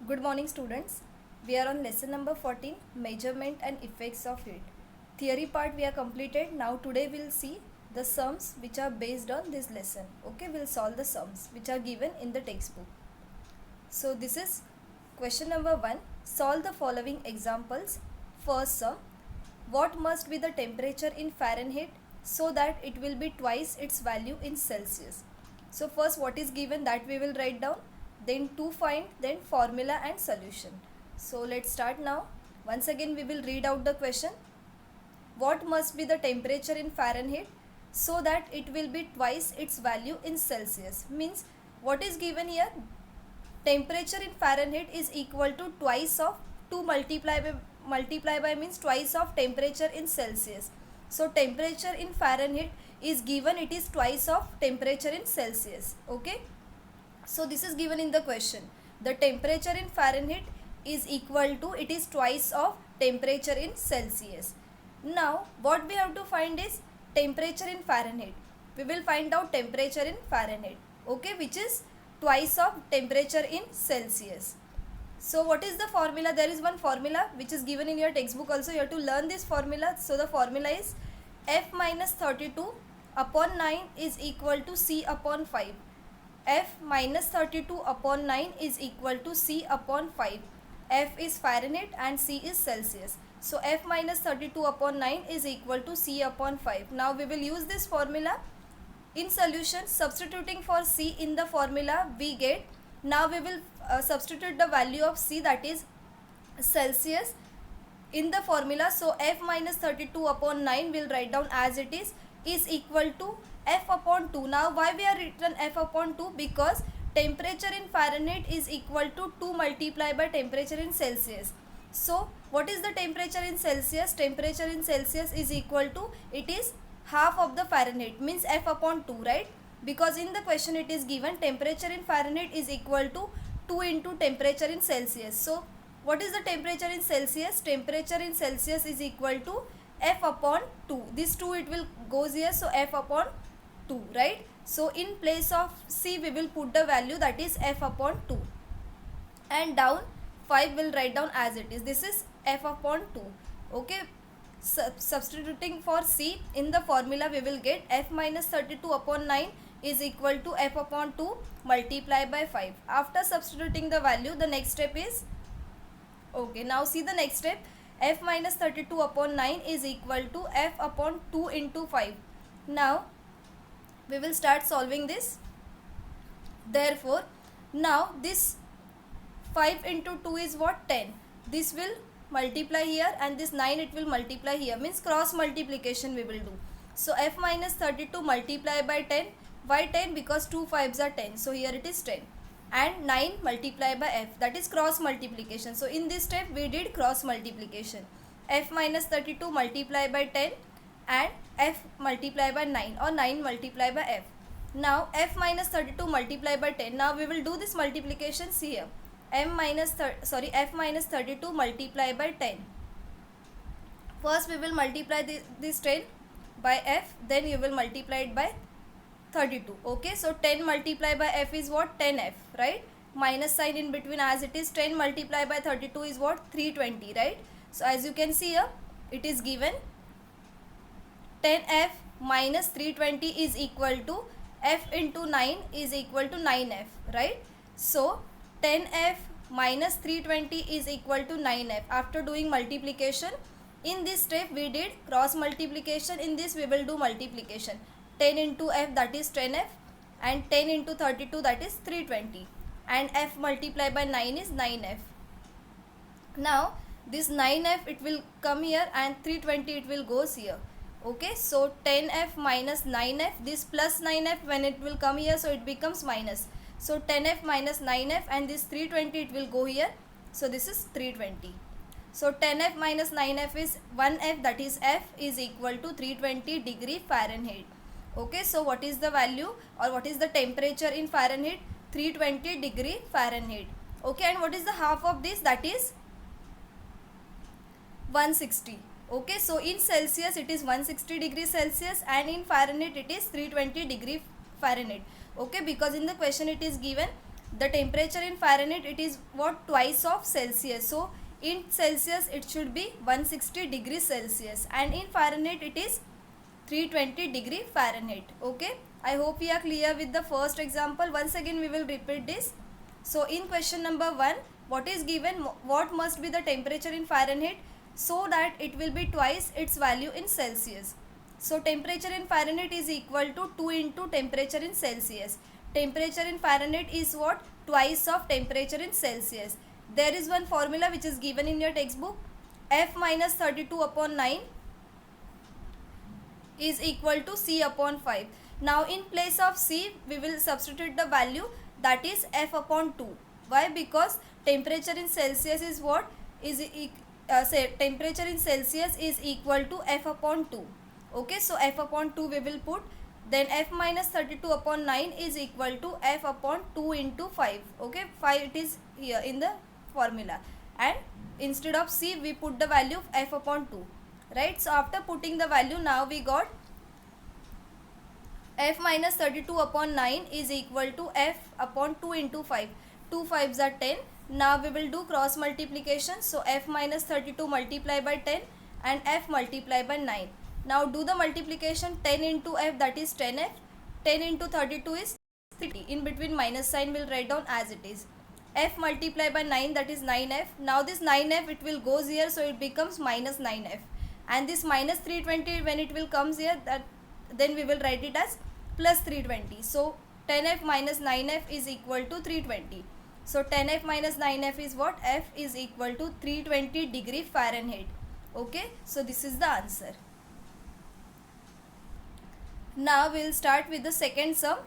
Good morning, students. We are on lesson number 14, measurement and effects of heat. Theory part we are completed. Now today we'll see the sums which are based on this lesson. Okay, we'll solve the sums which are given in the textbook. So this is question number 1. Solve the following examples. First sum. What must be the temperature in Fahrenheit so that it will be twice its value in Celsius? So first what is given, that we will write down, then to find, then formula and solution. So let's start now. Once again we will read out the question. What must be the temperature in Fahrenheit so that it will be twice its value in Celsius? Means what is given here? Temperature in Fahrenheit is equal to twice of 2 multiply by means twice of temperature in Celsius. So temperature in Fahrenheit is given, it is twice of temperature in Celsius. Okay. So this is given in the question. The temperature in Fahrenheit is equal to, it is twice of temperature in Celsius. Now what we have to find is temperature in Fahrenheit. We will find out temperature in Fahrenheit. Okay, which is twice of temperature in Celsius. So what is the formula? There is one formula which is given in your textbook also. You have to learn this formula. So the formula is F minus 32 upon 9 is equal to C upon 5. F minus 32 upon 9 is equal to C upon 5. F is Fahrenheit and C is Celsius. So F minus 32 upon 9 is equal to C upon 5. Now we will use this formula. In solution, substituting for C in the formula, we get, now we will substitute the value of C, that is Celsius, in the formula. So F minus 32 upon 9 will write down as it is equal to F upon 2. Now why we are written F upon 2? Because temperature in Fahrenheit is equal to 2 multiplied by temperature in Celsius. So what is the temperature in Celsius? Temperature in Celsius is equal to, it is half of the Fahrenheit, means F upon 2, right? Because in the question it is given temperature in Fahrenheit is equal to 2 into temperature in Celsius. So what is the temperature in Celsius? Temperature in Celsius is equal to F upon 2. This 2 it will goes here, so F upon 2, right? So in place of C we will put the value, that is F upon 2, and down 5 will write down as it is. This is F upon 2. Okay. Substituting for C in the formula, we will get F minus 32 upon 9 is equal to F upon 2 multiplied by 5. After substituting the value, the next step is, okay, now see the next step. F minus 32 upon 9 is equal to F upon 2 into 5. Now we will start solving this. Therefore now this 5 into 2 is what? 10. This will multiply here and this 9 it will multiply here, means cross multiplication we will do. So F minus 32 multiplied by 10. Why 10? Because 2 5s are 10. So here it is 10. And 9 multiplied by F, that is cross multiplication. So in this step we did cross multiplication. F minus 32 multiplied by 10 and F multiplied by 9, or 9 multiplied by F. Now F minus 32 multiplied by 10. Now we will do this multiplication. See here. F minus 32 multiplied by 10. First we will multiply this 10 by F, then you will multiply it by 32. Okay, so 10 multiplied by F is what? 10F, right? Minus sign in between as it is. 10 multiplied by 32 is what? 320, right? So as you can see here, it is given 10F minus 320 is equal to F into 9 is equal to 9F, right? So 10F minus 320 is equal to 9F. After doing multiplication, in this step we did cross multiplication. In this we will do multiplication. 10 into F, that is 10F, and 10 into 32, that is 320, and F multiplied by 9 is 9F. Now this 9F it will come here and 320 it will goes here. Okay, so 10F minus 9F, this plus 9F when it will come here, so it becomes minus. So 10F minus 9F, and this 320 it will go here, so this is 320. So 10F minus 9F is 1F, that is F is equal to 320 degree Fahrenheit. Okay, so what is the value, or what is the temperature in Fahrenheit? 320 degree Fahrenheit. Okay, and what is the half of this? That is 160. Okay, so in Celsius it is 160 degrees Celsius, and in Fahrenheit it is 320 degree Fahrenheit. Okay, because in the question it is given the temperature in Fahrenheit, it is what, twice of Celsius. So in Celsius it should be 160 degrees Celsius, and in Fahrenheit it is 320 degree Fahrenheit. Okay, I hope we are clear with the first example. Once again we will repeat this. So in question number 1, what is given, what must be the temperature in Fahrenheit so that it will be twice its value in Celsius. So temperature in Fahrenheit is equal to 2 into temperature in Celsius. Temperature in Fahrenheit is what, twice of temperature in Celsius. There is one formula which is given in your textbook. F minus 32 upon 9 is equal to C upon 5. Now in place of C we will substitute the value, that is F upon 2. Why? Because temperature in Celsius is what, is temperature in Celsius is equal to F upon 2. Okay, so F upon 2 we will put, then F minus 32 upon 9 is equal to F upon 2 into 5. Okay, 5 it is here in the formula, and instead of C we put the value of F upon 2, right? So after putting the value, now we got F minus 32 upon 9 is equal to F upon 2 into 5. 2 5s are 10. Now we will do cross multiplication. So F minus 32 multiply by 10 and F multiply by 9. Now do the multiplication. 10 into F, that is 10F. 10 into 32 is 30. In between minus sign we will write down as it is. F multiply by 9, that is 9F. Now this 9F, it will goes here, so it becomes minus 9F. And this minus 320, when it will comes here, that then we will write it as plus 320. So 10F minus 9F is equal to 320. So 10F minus 9F is what? F is equal to 320 degree Fahrenheit. Okay, so this is the answer. Now we will start with the second sum,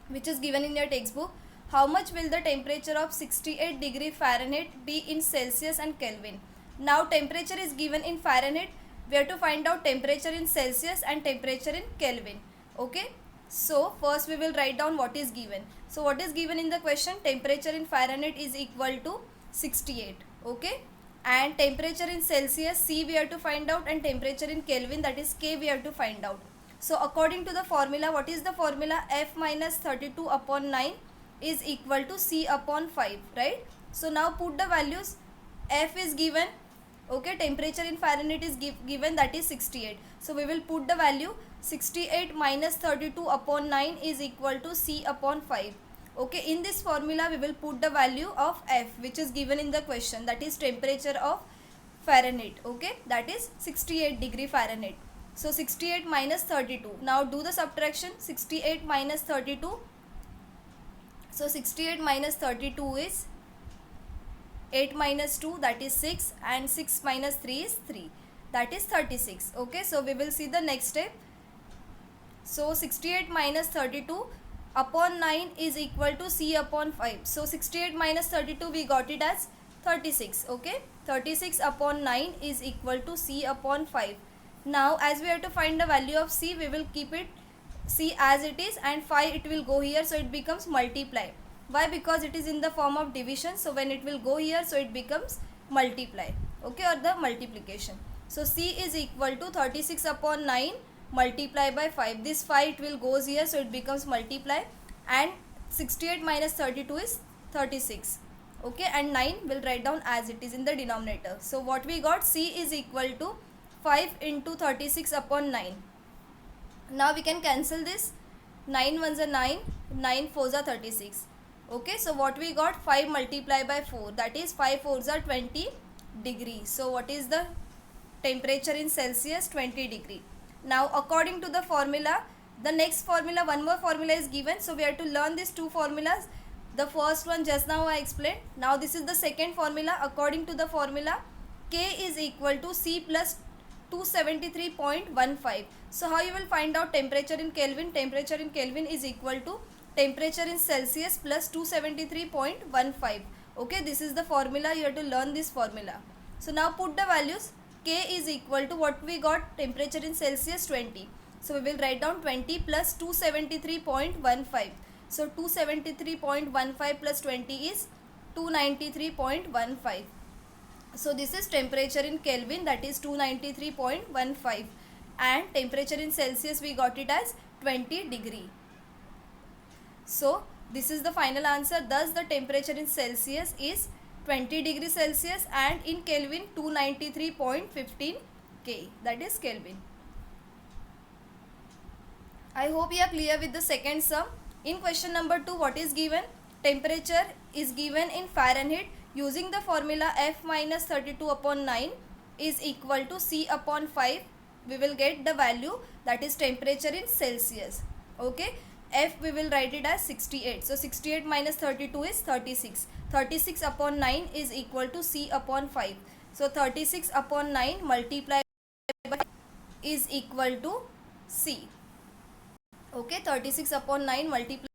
which is given in your textbook. How much will the temperature of 68 degree Fahrenheit be in Celsius and Kelvin? Now temperature is given in Fahrenheit. We have to find out temperature in Celsius and temperature in Kelvin. Okay, so first we will write down what is given. So what is given in the question? Temperature in Fahrenheit is equal to 68. Okay, and temperature in Celsius, C we have to find out, and temperature in Kelvin, that is K, we have to find out. So according to the formula, what is the formula? F minus 32 upon 9 is equal to C upon 5, right? So now put the values. F is given, okay, temperature in Fahrenheit is given, that is 68. So we will put the value. 68 minus 32 upon 9 is equal to C upon 5. Okay, in this formula we will put the value of F, which is given in the question, that is temperature of Fahrenheit. Okay, that is 68 degree Fahrenheit. So 68 minus 32. Now do the subtraction. 68 minus 32. So 68 minus 32 is 8 minus 2, that is 6, and 6 minus 3 is 3, that is 36. Okay, so we will see the next step. So 68 minus 32 upon 9 is equal to C upon 5. So 68 minus 32 we got it as 36. Okay, 36 upon 9 is equal to C upon 5. Now as we have to find the value of C, we will keep it C as it is, and 5 it will go here, so it becomes multiply. Why? Because it is in the form of division, so when it will go here, so it becomes multiply. Okay, or the multiplication. So C is equal to 36 upon 9 multiply by 5. This 5 it will goes here, so it becomes multiply, and 68 minus 32 is 36. Okay, and 9 will write down as it is in the denominator. So what we got? C is equal to 5 into 36 upon 9. Now we can cancel this. 9 ones are 9, 9 fours are 36. Okay, so what we got? 5 multiplied by 4, that is 5 fours are 20 degrees. So what is the temperature in Celsius? 20 degree. Now according to the formula, the next formula, one more formula is given, so we have to learn these two formulas. The first one just now I explained. Now this is the second formula. According to the formula, K is equal to C plus 273.15. So how you will find out temperature in Kelvin? Temperature in Kelvin is equal to temperature in Celsius plus 273.15. Okay, this is the formula. You have to learn this formula. So now put the values. K is equal to what we got? Temperature in Celsius 20. So we will write down 20 plus 273.15. So 273.15 plus 20 is 293.15. So this is temperature in Kelvin, that is 293.15, and temperature in Celsius we got it as 20 degree. So This is the final answer. Thus the temperature in Celsius is 20 degrees Celsius and in Kelvin 293.15 K, that is Kelvin. I hope you are clear with the second sum. In question number 2, what is given? Temperature is given in Fahrenheit. Using the formula F minus 32 upon 9 is equal to C upon 5. We will get the value, that is temperature in Celsius. Okay. F we will write it as 68. So 68 minus 32 is 36. 36 upon 9 is equal to C upon 5. So 36 upon 9 multiplied by is equal to C. Okay, 36 upon 9 multiplied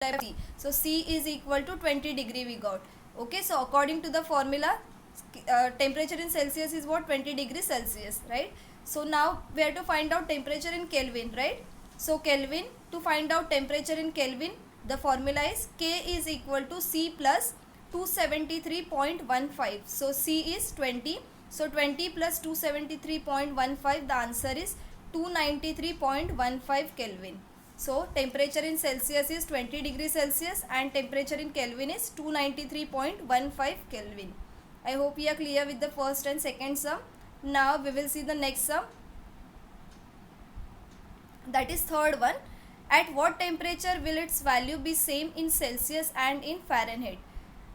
by C. So C is equal to 20 degree we got. Okay, so according to the formula, temperature in Celsius is what? 20 degrees Celsius, right? So now we have to find out temperature in Kelvin, right? So Kelvin, to find out temperature in Kelvin, the formula is K is equal to C plus 273.15. So C is 20. So 20 plus 273.15, the answer is 293.15 Kelvin. So temperature in Celsius is 20 degrees Celsius and temperature in Kelvin is 293.15 Kelvin. I hope you are clear with the first and second sum. Now we will see the next sum. That is third one. At what temperature will its value be same in Celsius and in Fahrenheit?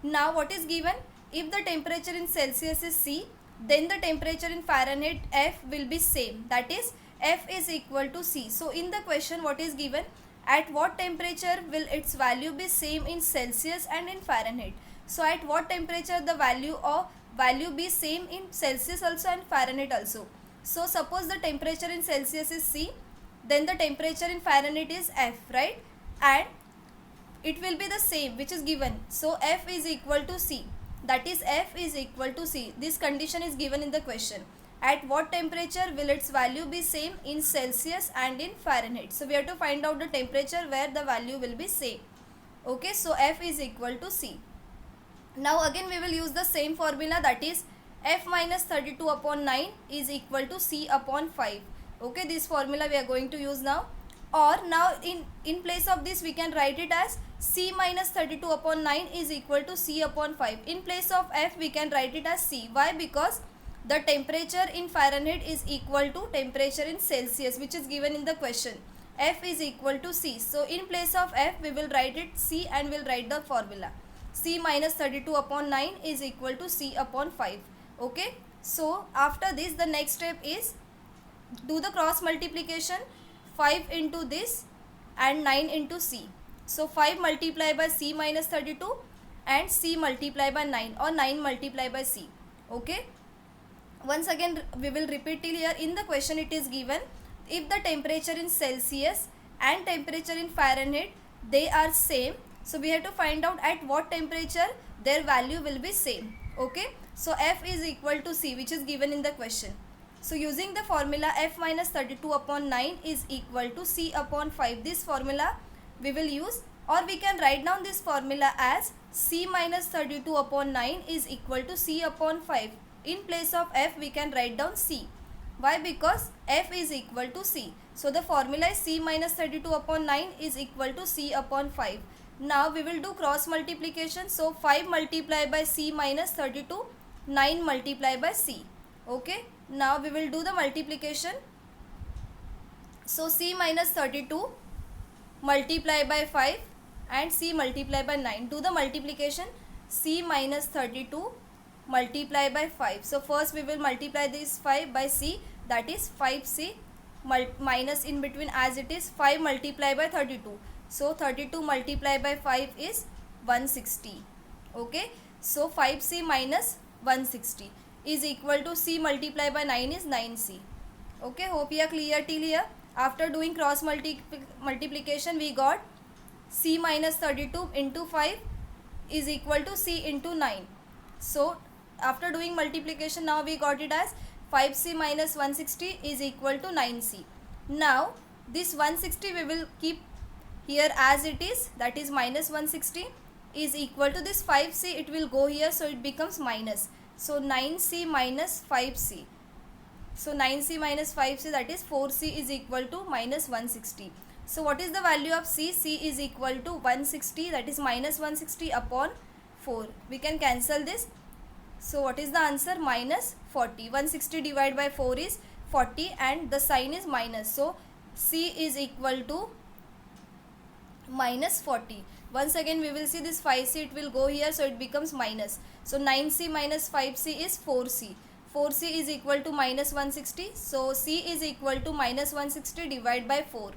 Now what is given? If the temperature in Celsius is C, then the temperature in Fahrenheit F will be same. That is F is equal to C. So in the question what is given? At what temperature will its value be same in Celsius and in Fahrenheit? So at what temperature the value be same in Celsius also and Fahrenheit also. So suppose the temperature in Celsius is C, then the temperature in Fahrenheit is F, right? And it will be the same which is given. So F is equal to C. That is F is equal to C. This condition is given in the question. At what temperature will its value be same in Celsius and in Fahrenheit? So we have to find out the temperature where the value will be same. Okay, so F is equal to C. Now again we will use the same formula, that is F minus 32 upon 9 is equal to C upon 5. Okay, this formula we are going to use now. Or now in place of this we can write it as C minus 32 upon 9 is equal to C upon 5. In place of F we can write it as C. Why? Because the temperature in Fahrenheit is equal to temperature in Celsius, which is given in the question. F is equal to C. So in place of F we will write it C and we will write the formula. C minus 32 upon 9 is equal to C upon 5. Okay. So after this the next step is do the cross multiplication. 5 into this and 9 into C. So 5 multiplied by C minus 32 and C multiplied by 9 or 9 multiplied by C. Okay. Once again we will repeat till here. In the question it is given, if the temperature in Celsius and temperature in Fahrenheit they are same, so we have to find out at what temperature their value will be same. Okay. So F is equal to C, which is given in the question. So using the formula F minus 32 upon 9 is equal to C upon 5. This formula we will use, or we can write down this formula as C minus 32 upon 9 is equal to C upon 5. In place of F we can write down C. Why? Because F is equal to C. So the formula is C minus 32 upon 9 is equal to C upon 5. Now we will do cross multiplication. So 5 multiplied by C minus 32, 9 multiplied by C. Okay. Now we will do the multiplication. So C minus 32 multiplied by 5 and C multiplied by 9. Do the multiplication. C minus 32 multiplied by 5. So first we will multiply this 5 by C, that is 5C minus in between as it is 5 multiplied by 32. So 32 multiplied by 5 is 160. Okay. So 5C minus 160 is equal to C multiplied by 9 is 9C. Okay, hope you are clear till here. After doing cross multiplication we got C minus 32 into 5 is equal to C into 9. So after doing multiplication now we got it as 5C minus 160 is equal to 9C. Now this 160 we will keep here as it is, that is minus 160 is equal to this 5C, it will go here, so it becomes minus. So 9C minus 5C. So 9C minus 5C, that is 4C is equal to minus 160. So what is the value of C? C is equal to 160, that is minus 160 upon 4. We can cancel this. So what is the answer? Minus 40. 160 divided by 4 is 40 and the sign is minus. So C is equal to minus 40. Once again we will see this 5C, it will go here, so it becomes minus. So 9C minus 5C is 4C. 4C is equal to minus 160. So C is equal to minus 160 divided by 4.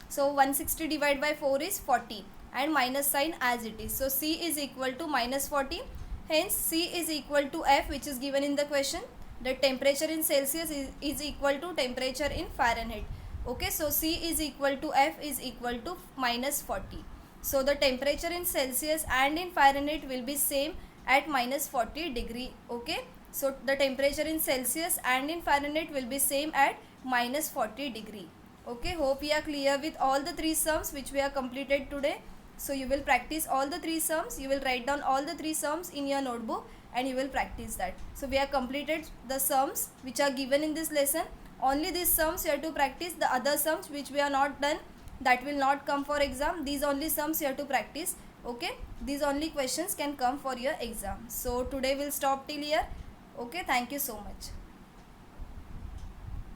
So 160 divided by 4 is 40 and minus sign as it is. So C is equal to minus 40. Hence C is equal to F, which is given in the question. The temperature in Celsius is equal to temperature in Fahrenheit. Okay, so C is equal to F is equal to minus 40. So the temperature in Celsius and in Fahrenheit will be same at minus 40 degree. Okay, so the temperature in Celsius and in Fahrenheit will be same at minus 40 degree. Okay, hope we are clear with all the 3 sums which we have completed today. So you will practice all the 3 sums. You will write down all the 3 sums in your notebook and you will practice that. So we have completed the sums which are given in this lesson. Only these sums you have to practice. The other sums which we are not done, that will not come for exam. These only sums you have to practice. Okay, these only questions can come for your exam. So today we'll stop till here. Okay, thank you so much.